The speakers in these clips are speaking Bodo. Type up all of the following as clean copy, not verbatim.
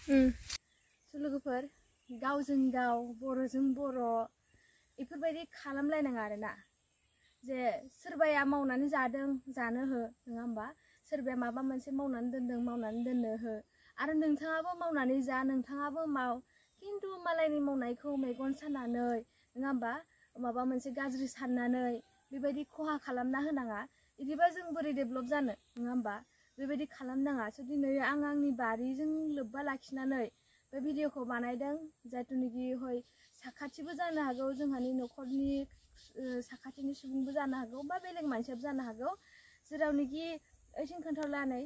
लोगोफोर गावजों गाव बर'जों बर' इफोरबायदि खालामलायनाङा आरोना जे सोरबाया मावनानै जानो हो नङा होमबा सोरबाया माबा मोनसे मावनानै दोननो हो आरो नोंथाङाबो मावनानै जा नोंथाङाबो माव खिन्थु मालायनि मावनायखौ मेगन सानानै नङा होमबा माबा मोनसे गाज्रि साननानै बेबायदि खहा खालामना होनाङा इदिबा जों बोरै डेभलप जानो नङा होमबा बेबायदि खालामनाङा दिनै आं आंनि बारिजों लोब्बा लाखिनानै बे भिडिअखौ बानायदों जायथुनिखि हय साखाथिबो जानो हागौ जोंहानि न'खरनि साखाथिनि सुबुंबो जानो हागौ बा बेलेग मानसियाबो जानो हागौ जेरावनिखि ओइथिं खोन्थालानै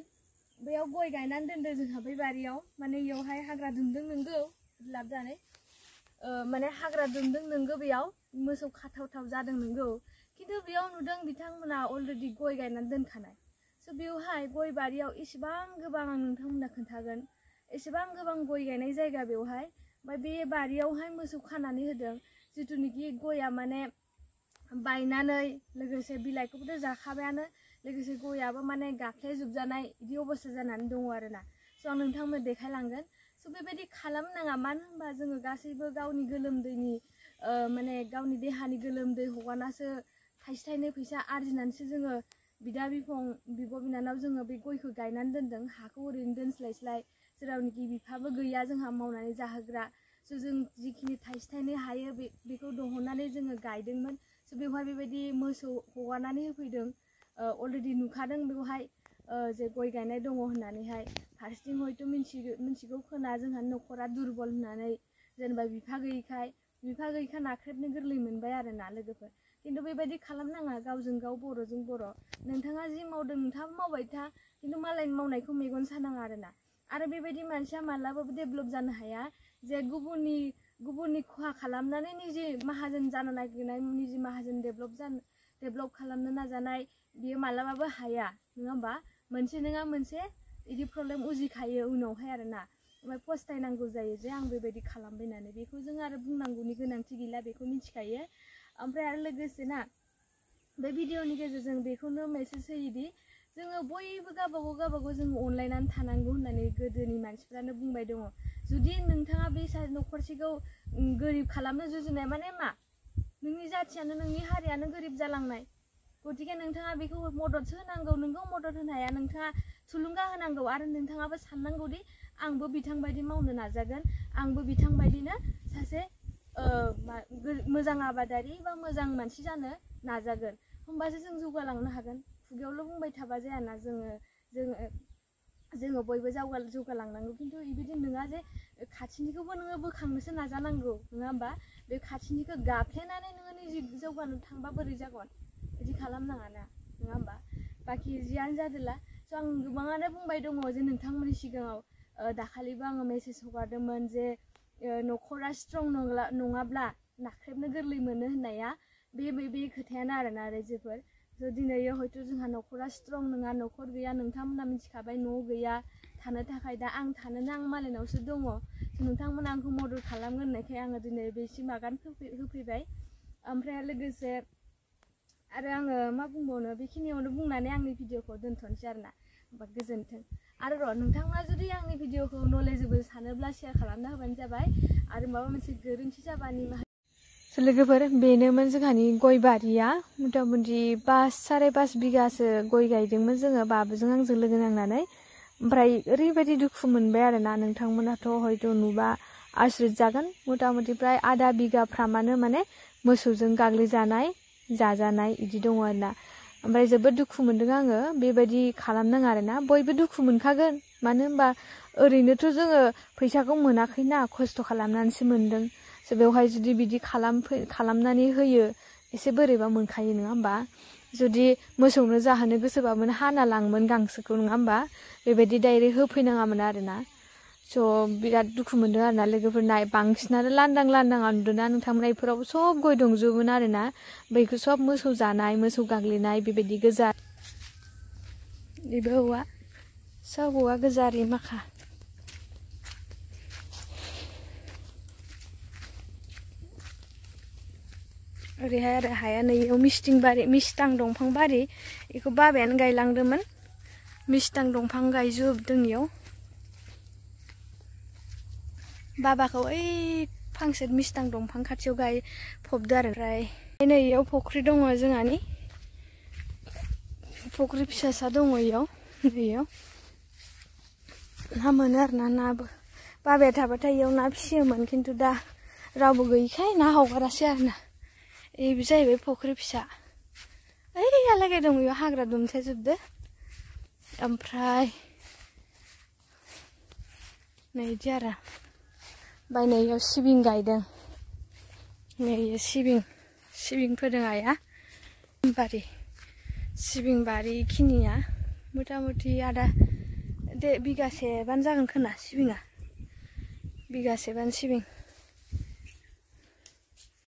बेयाव गय गायनानै दोनदों जोंहा बै बारियाव माने इयावहाय हाग्रा दुमदों नोंगौ लाब जानाय माने हाग्रा दुमदों नोंगौ बेयाव मोसौ खाथावथाव जादों नोंगौ खिन्थु बेयाव नुदों बिथांमोना अलरेडि गय गायनानै दोनखानाय बेवहाय गय बारियाव इसेबां गोबां आं नोंथांमोना खोन्थागोन एसेबां गोबां गय गायनाय जायगा बेवहाय ओमफ्राय बे बारियावहाय मोसौ खानानै होदों जिथुनिखि गया माने बायनानै लोगोसे बिलाइखौबोथ' जाखाबायानो लोगोसे गयाबो माने गाख्लायजोबजानाय बिदि अबस्था जानानै दङ आरोना आं नोंथांमोन देखायलांगोन बेबायदि खालामनाङा मानो होनबा जोङो गासैबो गावनि गोलोमदैनि माने गावनि देहानि गोलोमदै हगारनासो थाइसे थाइनै फैसा आरजिनानैसो जोङो बिदा बिब' बिनानाव जोङो बे गयखौ गायनानै दोनदों हाखौ ओरैनो दोनस्लायस्लाय जेरावनिखि बिफाबो गैया जोंहा मावनानै जाहोग्रा जों जिखिनि थाइसे थाइनै हायो बेखौ दिहुननानै जोङो गायदोंमोन बेवहाय बेबायदि मोसौ हगारनानै होफैदों अलरेडि नुखादों बेवहाय जे गय गायनाय दङ होननानैहाय फारसेथिं हयथ' मिथिगौ खोना जोंहा न'खरा दुरबल होननानै जेनेबा बिफा गैयैखाय नाख्रेबनो गोरलै मोनबाय आरोना लोगोफोर खिन्थु बेबायदि खालामनाङा गावजों गाव बर'जों बर' नोंथाङा जि मावदों नोंथाङाबो मावबाय था खिन्थु मालायनि मावनायखौ मेगन सानाङा आरोना आरो बेबायदि मानसिया मालाबाबो डेभलप जानो हाया जे गुबुननि खहा खालामनानै निजे माहाजोन जानो नागिरनाय निजे माहाजोन डेभलप खालामनो नाजानाय बियो मालाबाबो हाया नङा होमबा मोनसे नङा मोनसे बिदि प्रब्लेम उजिखायो उनावहाय आरोना ओमफ्राय फस्थायनांगौ जायो जे आं बेबायदि खालामबाय होननानै बेखौ जों आरो बुंनांगौनि गोनांथि गैला बेखौ मिथिखायो ओमफ्राय आरो लोगोसे ना बे भिडिअनि गेजेरजों बेखौनो मेसेज होयोदि जोङो बयबो गावबागाव जोङो अनलायनानै थानांगौ होननानै गोदोनि मानसिफ्रानो बुंबाय दङ जुदि नोंथाङा बे न'खरसेखौ गोरिब खालामनो जुजिनाय माने मा नोंनि जाथियानो नोंनि हारियानो गोरिब जालांनाय गतिके नोंथाङा बेखौ मददसो होनांगौ नोंखौ मदद होनो हाया नोंथाङा थुलुंगा होनांगौ आरो नोंथाङाबो साननांगौदि आंबो बिथांबायदि मावनो नाजागोन आंबो बिथांबायदिनो सासे मोजां आबादारि बा मोजां मानसि जानो नाजागोन होमबासो जों जौगालांनो हागोन खुगायावल' बुंबाय थाबा जायाना जोङो बयबो जौगालांनांगौ खिन्थु बिदि नङा जे खाथिनिखौबो नोङो बोखांनोसो नाजानांगौ नङा होमबा बे खाथिनिखौ गाफ्लेनानै नोङो निजे जौगानो थांबा बोरै जागोन बिदि खालामनाङा ना नङा होमबा बाखि जियानो जादोला आं गोबाङानो बुंबाय दङ जे नोंथांमोननि सिगाङाव दाखालिबो आङो मेसेज हगारदोंमोन जे न'खरा स्ट्रं नङाब्ला नाख्रेबनो गोरलै मोनो होननाया बे खोथायानो आरोना रायजोफोर दिनै हयथ' जोंहा न'खरा स्ट्रं नङा न'खर गैया नोंथांमोना मिथिखाबाय न' गैया थानो थाखाय दा आं थानोनो आं मालायनावसो दङ नोंथांमोना आंखौ मदद खालामगोन होननायखाय आङो दिनै बेसिम आगान होफैबाय ओमफ्राय लोगोसे आरो आङो मा बुंबावनो बेखिनियावनो बुंनानै आंनि भिडिअखौ दोनथ'नोसै आरोना होमबा गोजोन्थों आरो नोंथाङा जुदि आंनि भिडिअखौ नलेजेबोल सानोब्ला शेयार खालामना होबानो जाबाय आरो माबा मोनसे गोरोन्थि जाबा निमाहा लोगोफोर बेनोमोन जोंहानि गय बारिया मथा मथि 5.5 बिगासो गय गायदोंमोन जोङो बाबुजों आंजों लोगो नांनानै ओमफ्राय ओरैबायदि दुखु मोनबाय आरोना नोंथांमोनाथ' हयथ' नुबा आसरित जागोन मथा मथि प्राय आधा बिगाफ्रामानो माने मोसौजों गाग्लिजानाय जाजानाय बिदि दङ आरोना ओमफ्राय जोबोद दुखु मोनदों आङो बेबायदि खालामनाङा आरोना बयबो दुखु मोनखागोन मानो होनबा ओरैनोथ' जोङो फैसाखौ मोनाखैना खस्थ' खालामनानैसो मोनदों बेवहाय जुदि बिदि खालामनानै होयो एसे बोरैबा मोनखायो नङा होमबा जुदि मोसौनो जाहोनो गोसोबामोन हाना लांमोन गांसोखौ नङा होमबा बेबायदि डाइरेक्ट होफैनाङामोन आरोना स' बिराद दुखु मोनदों आरोना लोगोफोरना बांसिनानो लांदां नुदोंना नोंथांमोना इफोरावबो सब गय दंजोबोमोन आरोना बैखौ सब मोसौ जानाय मोसौ गाग्लिनाय बेबायदि गोजा बेबो औवा सब औवा गोजा आरो माखा ओरैहाय आरो हाया नैयाव मिस्टां दंफां बारि बेखौ बाबायानो गायलांदोंमोन मिस्टां दंफां गायजोबदों इयाव बाबाखौ ओइ फांसे मिस्टां दंफां खाथियाव फबदो आरो ओमफ्राय नै इयाव फख्रि दङ जोंहानि फख्रि फिसासा दङ इयाव ना मोनो आरोना नाबो बाबाया थाबाथाय इयाव ना फिसियोमोन खिन्थु दा रावबो गैयिखाय ना हगारासै आरोना बे जाहैबाय फख्रि फिसा ओइयालागै दङ इयाव हाग्रा दुमथेजोबदो ओमफ्राय नै इदि आरो ओमफ्राय नै इयाव सिबिं गायदों नै सिबिं फोदों आइया सिबिं बारि खिनिया मथा मथि आधा बिगासेबानो जागोन खोना सिबिङा बिगासेबानो सिबिं